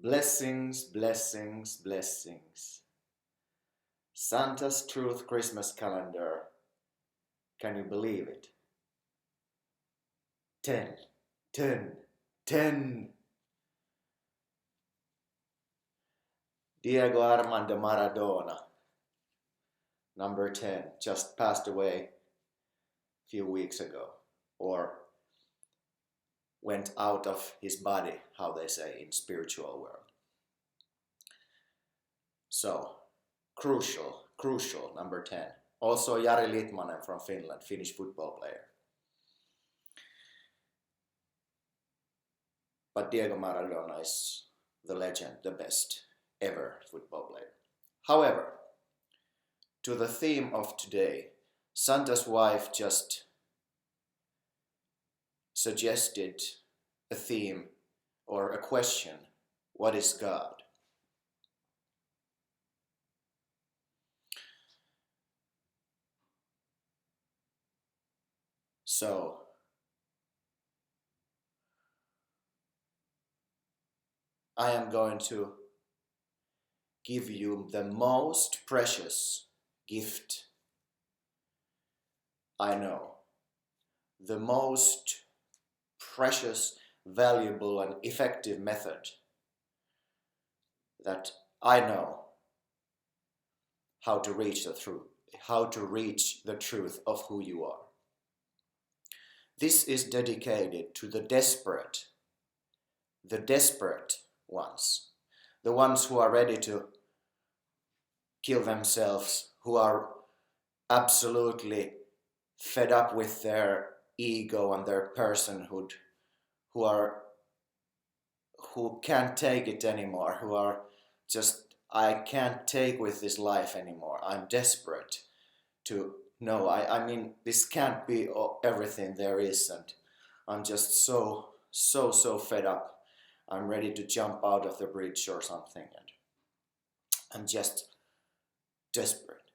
Blessings, blessings, blessings. Santa's Truth Christmas calendar. Can you believe it? 10, 10, 10. Diego Armando Maradona, number 10, just passed away a few weeks ago, or went out of his body, how they say in spiritual world. So, crucial, number 10. Also Jari Litmanen from Finland, Finnish football player. But Diego Maradona is the legend, the best ever football player. However, to the theme of today, Santa's wife just suggested a theme or a question: what is God? So, I am going to give you the most precious gift I know, the most precious, valuable and effective method that I know how to reach the truth of who you are. This is dedicated to the desperate ones, the ones who are ready to kill themselves, who are absolutely fed up with their ego and their personhood, who can't take it anymore, who are just, I can't take with this life anymore. I'm desperate to know, I mean, this can't be everything there is, and I'm just so fed up. I'm ready to jump out of the bridge or something, and I'm just desperate.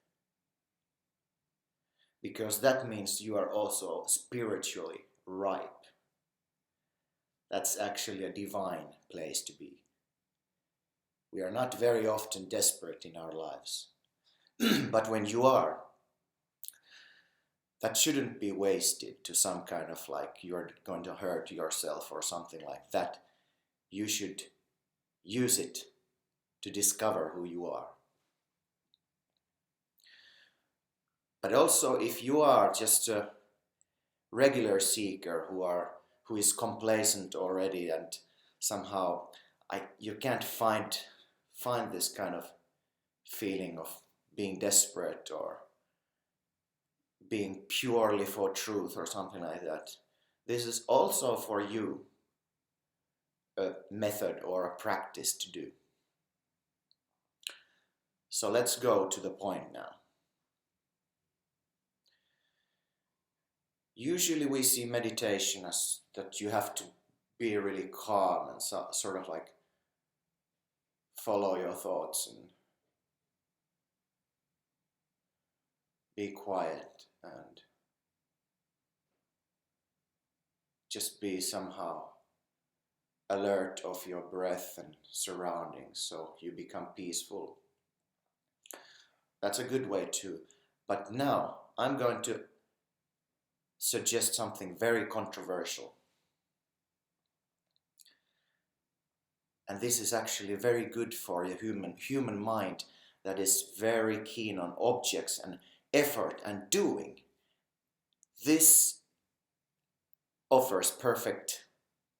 Because that means you are also spiritually ripe. That's actually a divine place to be. We are not very often desperate in our lives. But when you are, that shouldn't be wasted to some kind of like you're going to hurt yourself or something like that. You should use it to discover who you are. But also, if you are just a regular seeker who is complacent already and somehow you can't find this kind of feeling of being desperate or being purely for truth or something like that, this is also for you a method or a practice to do. So let's go to the point now. Usually we see meditation as that you have to be really calm and sort of like follow your thoughts and be quiet and just be somehow alert of your breath and surroundings so you become peaceful. That's a good way too. But now I'm going to suggest something very controversial. And this is actually very good for a human mind that is very keen on objects and effort and doing. This offers perfect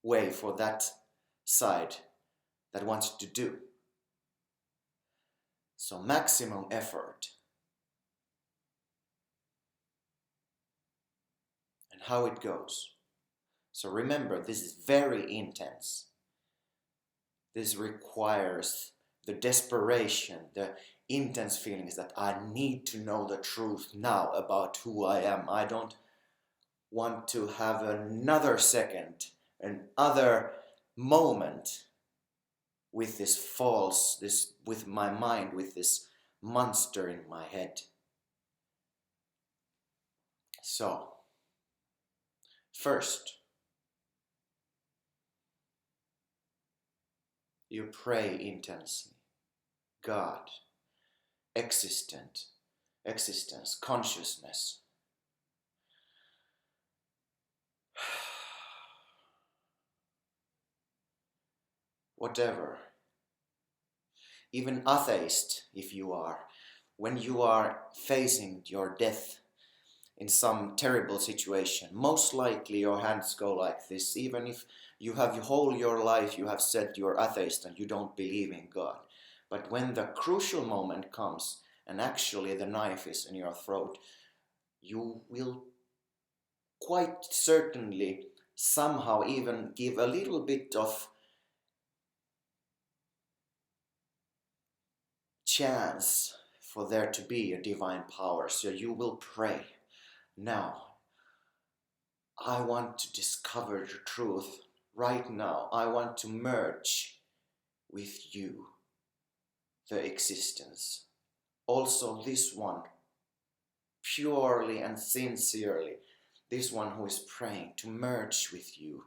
way for that side that wants to do. So maximum effort. And how it goes. So remember, this is very intense. This requires the desperation, the intense feelings that I need to know the truth now about who I am. I don't want to have another second, another moment with with my mind, with this monster in my head. So, first, You pray intensely. God, existence, consciousness. Whatever. Even atheist, if you are, when you are facing your death in some terrible situation, most likely your hands go like this, even if you have your life you have said you're atheist and you don't believe in God. But when the crucial moment comes and actually the knife is in your throat, you will quite certainly somehow even give a little bit of chance for there to be a divine power. So you will pray, now I want to discover the truth. Right now I want to merge with you, the existence. Also this one, purely and sincerely, this one who is praying to merge with you,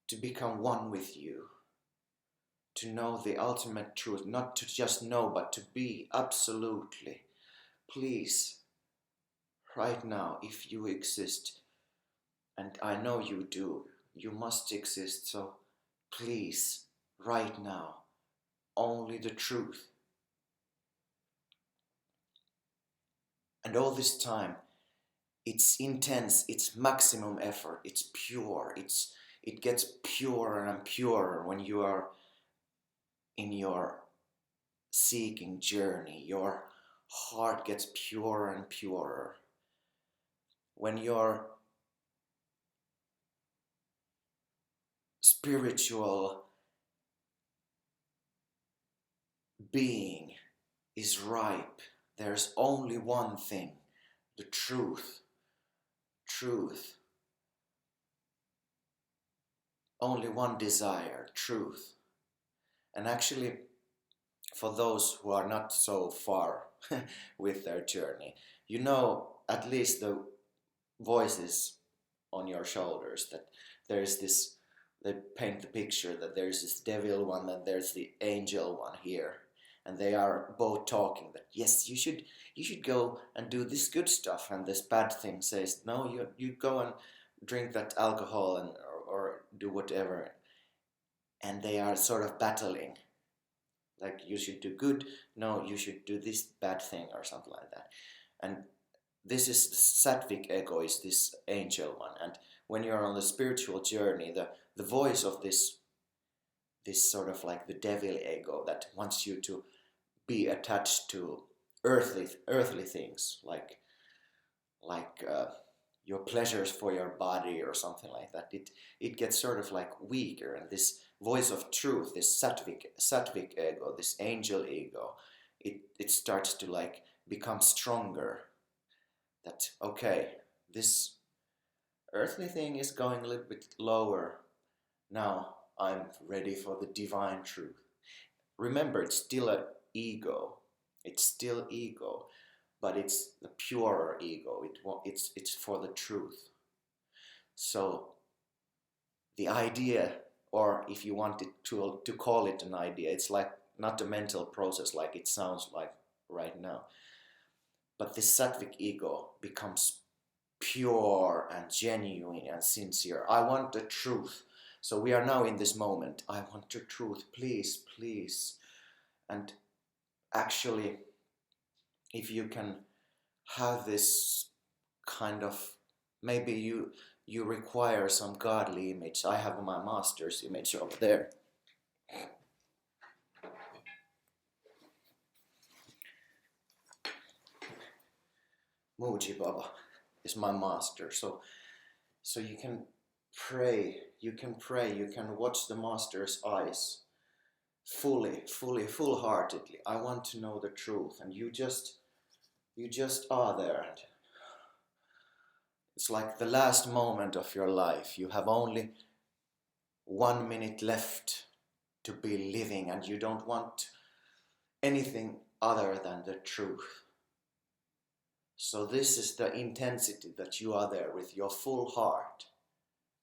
to become one with you, to know the ultimate truth, not to just know but to be absolutely. Please, right now, if you exist, and I know you do, you must exist, so please, right now, only the truth. And all this time, it's intense, it's maximum effort, it's pure, it gets purer and purer when you are in your seeking journey. Your heart gets purer and purer. When your spiritual being is ripe, there's only one thing, the truth. Truth. Only one desire, truth. And actually, for those who are not so far with their journey, you know at least the voices on your shoulders, that there's this, they paint the picture that there's this devil one and there's the angel one here, and they are both talking that yes, you should go and do this good stuff, and this bad thing says no, you go and drink that alcohol and or do whatever, and they are sort of battling, like you should do good, no, you should do this bad thing or something like that. And this is the sattvic ego, is this angel one. And when you're on the spiritual journey, the voice of this sort of like the devil ego that wants you to be attached to earthly things, like your pleasures for your body or something like that, it gets sort of like weaker, and this voice of truth, this sattvic ego, this angel ego, it starts to like become stronger. That okay, this earthly thing is going a little bit lower, now I'm ready for the divine truth. Remember, it's still an ego, it's still ego, but it's the purer ego. It's for the truth. So the idea, or if you want it to call it an idea, it's like not a mental process like it sounds like right now, but this sattvic ego becomes pure and genuine and sincere. I want the truth. So we are now in this moment. I want the truth, please, please. And actually, if you can have this kind of, maybe you require some godly image. I have my master's image over there. Muji Baba is my master. So you can pray, you can watch the master's eyes fully, full-heartedly. I want to know the truth, and you just are there. And it's like the last moment of your life. You have only 1 minute left to be living, and you don't want anything other than the truth. So this is the intensity that you are there with your full heart,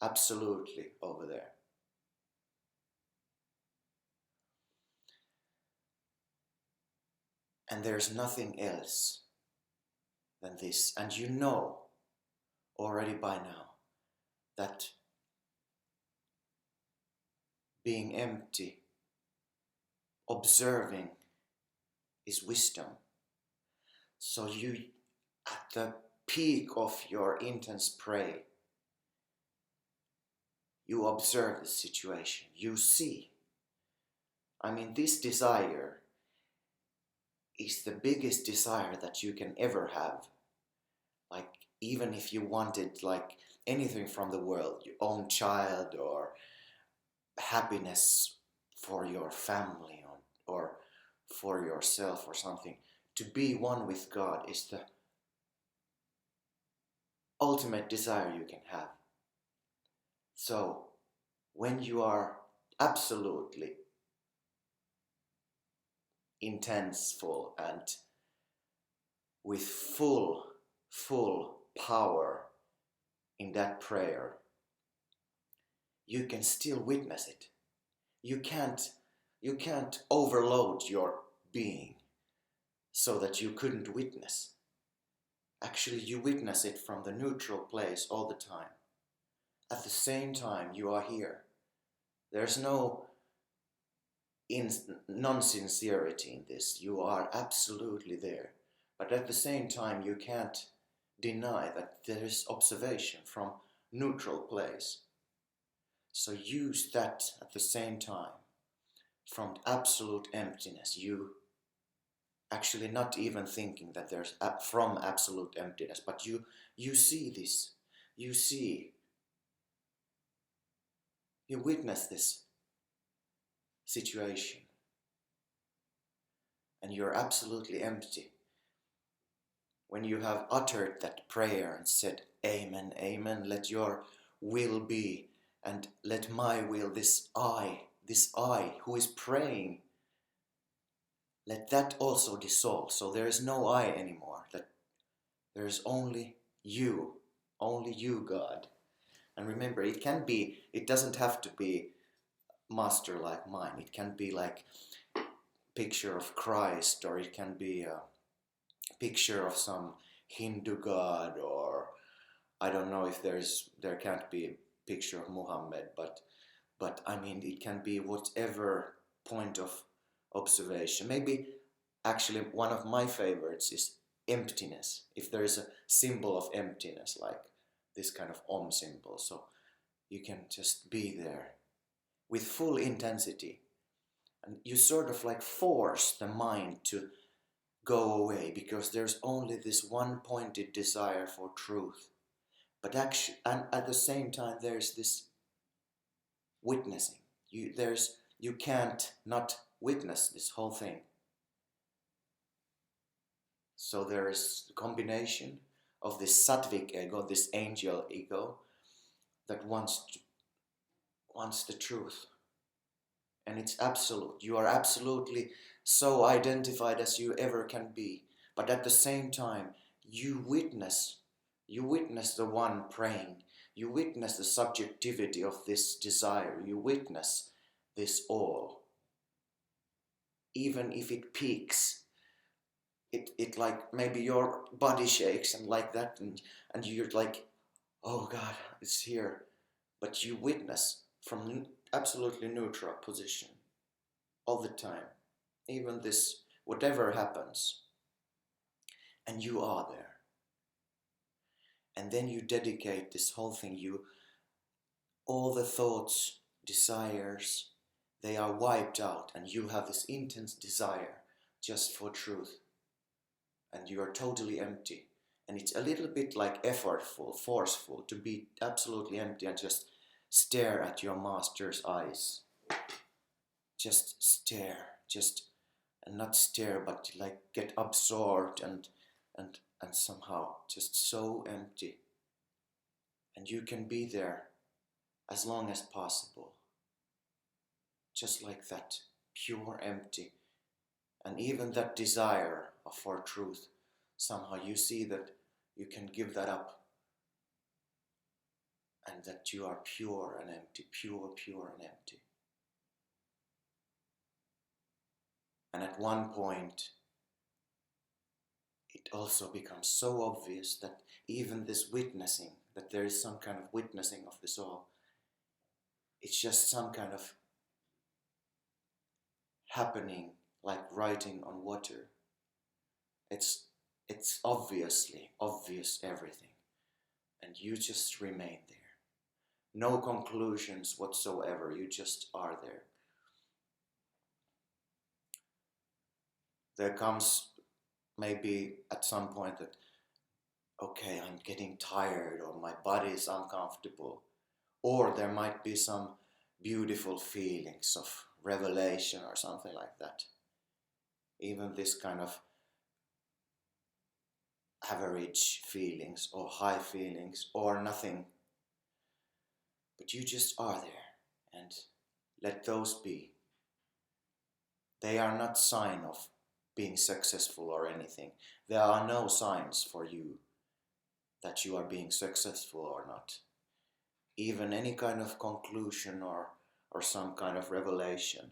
absolutely over there. And there's nothing else than this. And you know already by now that being empty, observing, is wisdom. So you, at the peak of your intense prayer, you observe the situation, you see. I mean, this desire is the biggest desire that you can ever have. Like, even if you wanted like anything from the world, your own child or happiness for your family or for yourself or something, to be one with God is the ultimate desire you can have. So when you are absolutely intenseful and with full power in that prayer, you can still witness it. You can't overload your being so that you couldn't witness. Actually, you witness it from the neutral place all the time. At the same time, you are here. There's no non-sincerity in this. You are absolutely there. But at the same time, you can't deny that there is observation from neutral place. So use that at the same time. From absolute emptiness, you actually not even thinking that there's from absolute emptiness, but you see this. You witness this situation, and you're absolutely empty. When you have uttered that prayer and said, Amen, Amen, let your will be, and let my will, this I who is praying, let that also dissolve. So there is no I anymore, that there is only you, God. And remember, it doesn't have to be master like mine. It can be like picture of Christ, or it can be a picture of some Hindu god, or I don't know if there can't be a picture of Muhammad, but I mean, it can be whatever point of observation. Maybe actually one of my favorites is emptiness. If there is a symbol of emptiness, like this kind of Om symbol, so you can just be there with full intensity, and you sort of like force the mind to go away, because there's only this one pointed desire for truth. But actually, and at the same time, there's this witnessing. You can't not witness this whole thing. So there is a combination of this sattvic ego, this angel ego, that wants the truth. And it's absolute. You are absolutely so identified as you ever can be. But at the same time, you witness the one praying. You witness the subjectivity of this desire. You witness this all. Even if it peaks, it like maybe your body shakes and like that, and you're like, oh God, it's here. But you witness from absolutely neutral position all the time, even this, whatever happens, and you are there. And then you dedicate this whole thing, all the thoughts, desires, they are wiped out, and you have this intense desire just for truth, and you are totally empty. And it's a little bit like effortful, forceful to be absolutely empty and just stare at your master's eyes. Just stare, and not stare, but like get absorbed and somehow just so empty. And you can be there as long as possible. Just like that, pure empty. And even that desire for truth, somehow you see that you can give that up, and that you are pure and empty, pure and empty. And at one point, it also becomes so obvious that even this witnessing, that there is some kind of witnessing of this all, it's just some kind of happening like writing on water. It's obviously obvious everything, and you just remain there. No conclusions whatsoever, you just are there. There comes maybe at some point that, okay, I'm getting tired, or my body is uncomfortable, or there might be some beautiful feelings of revelation or something like that. Even this kind of average feelings or high feelings or nothing. But you just are there, and let those be. They are not sign of being successful or anything. There are no signs for you that you are being successful or not. Even any kind of conclusion or some kind of revelation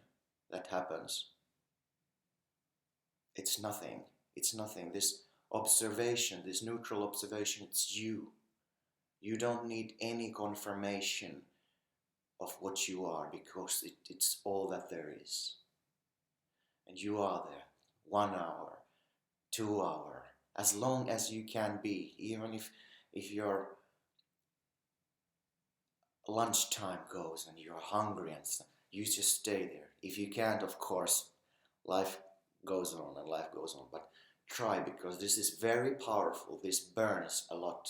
that happens, it's nothing. It's nothing. This observation, this neutral observation, it's you. You don't need any confirmation of what you are, because it's all that there is. And you are there 1 hour, 2 hour, as long as you can be, even if your lunchtime goes and you're hungry and stuff, you just stay there. If you can't, of course, life goes on and life goes on, but try, because this is very powerful. This burns a lot.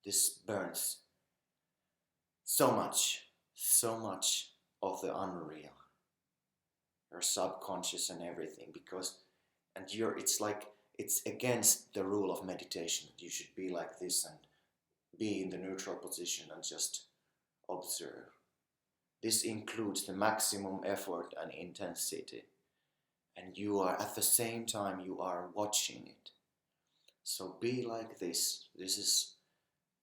This burns so much of the unreal, your subconscious and everything, because it's against the rule of meditation that you should be like this and be in the neutral position and just observe. This includes the maximum effort and intensity, and you are at the same time you are watching it. So be like this. This is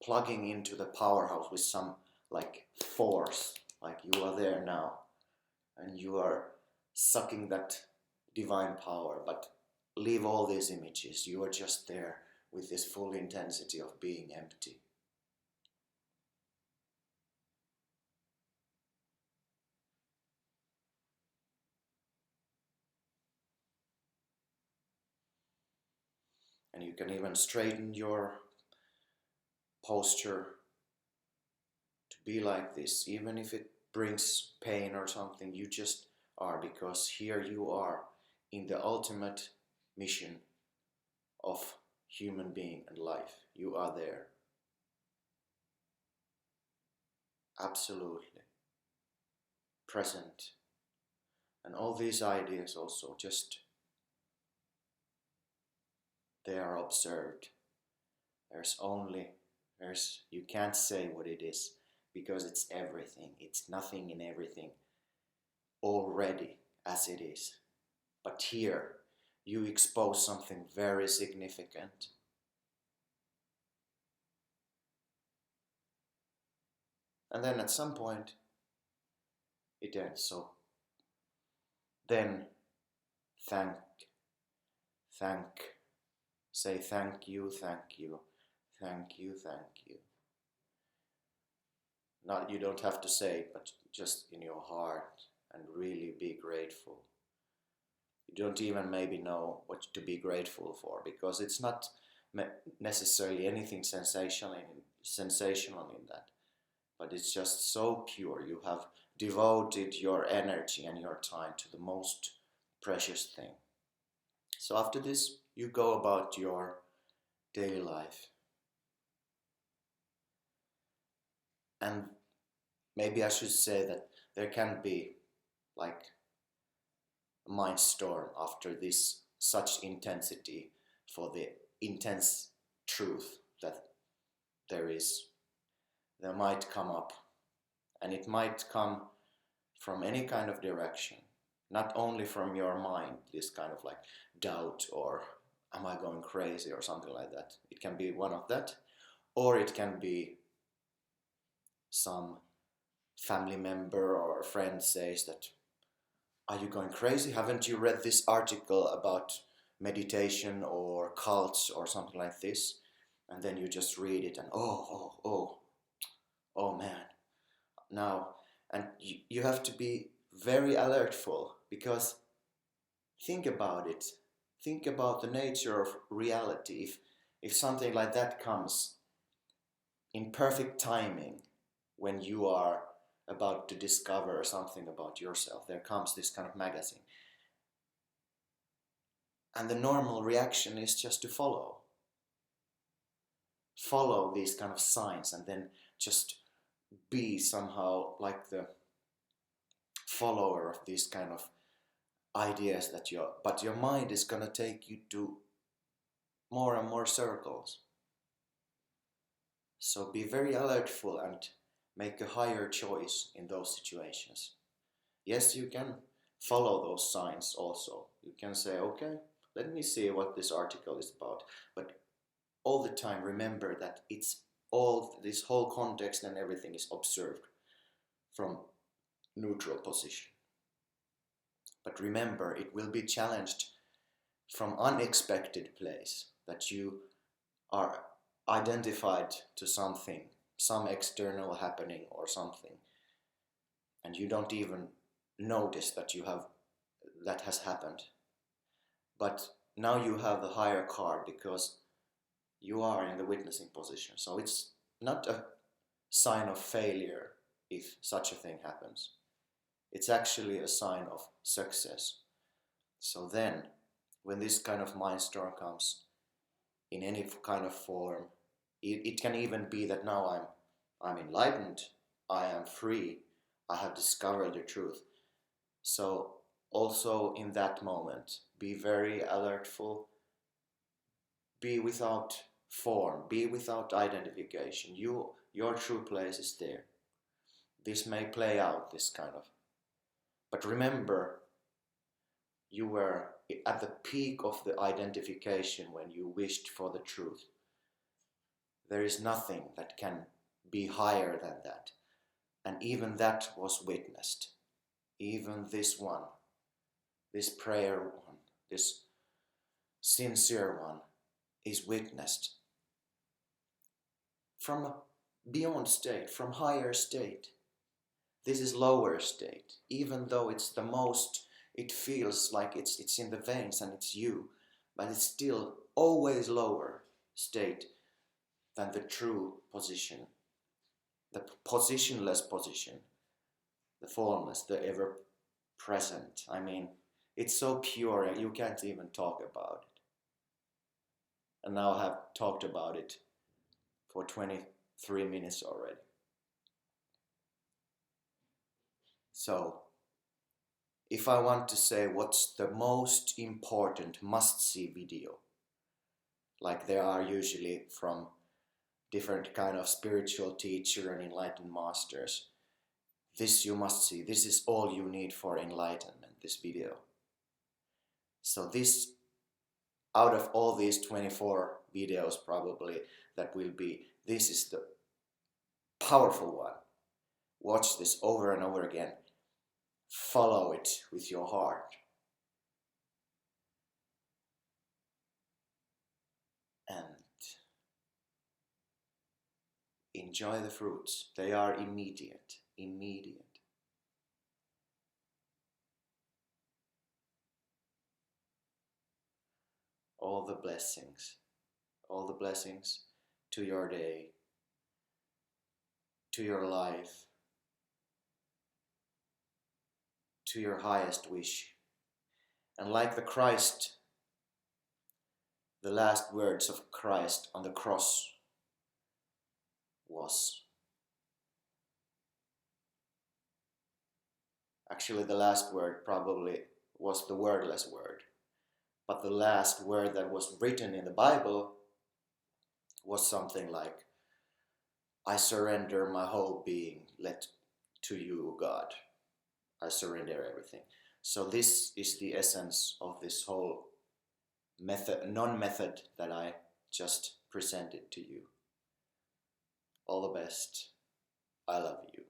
plugging into the powerhouse with some like force, like you are there now and you are sucking that divine power. But leave all these images. You are just there with this full intensity of being empty. And you can even straighten your posture to be like this, even if it brings pain or something. You just are, because here you are in the ultimate mission of human being and life. You are there, absolutely present. And all these ideas also, just they are observed. You can't say what it is, because it's everything. It's nothing in everything already as it is. But here you expose something very significant. And then at some point it ends. So then say thank you, thank you, thank you, thank you. Not, you don't have to say it, but just in your heart, and really be grateful. You don't even maybe know what to be grateful for, because it's not necessarily anything sensational in that, but it's just so pure. You have devoted your energy and your time to the most precious thing. So after this, you go about your daily life. And maybe I should say that there can be like a mind storm after this, such intensity for the intense truth that there is. There might come up, and it might come from any kind of direction, not only from your mind, this kind of like doubt or am I going crazy or something like that. It can be one of that, or it can be some family member or friend says that, are you going crazy? Haven't you read this article about meditation or cults or something like this, and then you just read it and oh man, now, and you have to be very alertful, because think about it. Think about the nature of reality. If something like that comes in perfect timing when you are about to discover something about yourself, there comes this kind of magazine. And the normal reaction is just to follow these kind of signs, and then just be somehow like the follower of these kind of ideas but your mind is gonna take you to more and more circles. So be very alertful and make a higher choice in those situations. Yes, you can follow those signs also. You can say, okay, let me see what this article is about. But all the time remember that this whole context and everything is observed from neutral position. But remember, it will be challenged from unexpected place, that you are identified to something, some external happening or something, and you don't even notice that has happened. But now you have the higher card because you are in the witnessing position. So it's not a sign of failure if such a thing happens. It's actually a sign of success. So then, when this kind of mind storm comes in any kind of form, it can even be that now I'm enlightened, I am free, I have discovered the truth. So also in that moment, be very alertful, be without form, be without identification. Your true place is there. This may play out this kind of, but remember, you were at the peak of the identification when you wished for the truth. There is nothing that can be higher than that. And even that was witnessed. Even this one, this prayer one, this sincere one is witnessed from a beyond state, from higher state. This is lower state. Even though it's the most, it feels like it's in the veins and it's you, but it's still always lower state than the true position, the positionless position, the formless, the ever present. I mean, it's so pure you can't even talk about it. And now I have talked about it for 23 minutes already. So, if I want to say what's the most important must-see video, like there are usually from different kind of spiritual teacher and enlightened masters, this you must see. This is all you need for enlightenment, this video. So this, out of all these 24 videos probably that will be, this is the powerful one. Watch this over and over again. Follow it with your heart. And enjoy the fruits. They are immediate. All the blessings to your day, to your life, to your highest wish. And like the Christ, the last words of Christ on the cross was, actually the last word probably was the wordless word, but the last word that was written in the Bible was something like, I surrender my whole being, to you, God. I surrender everything. So this is the essence of this whole non-method that I just presented to you. All the best. I love you.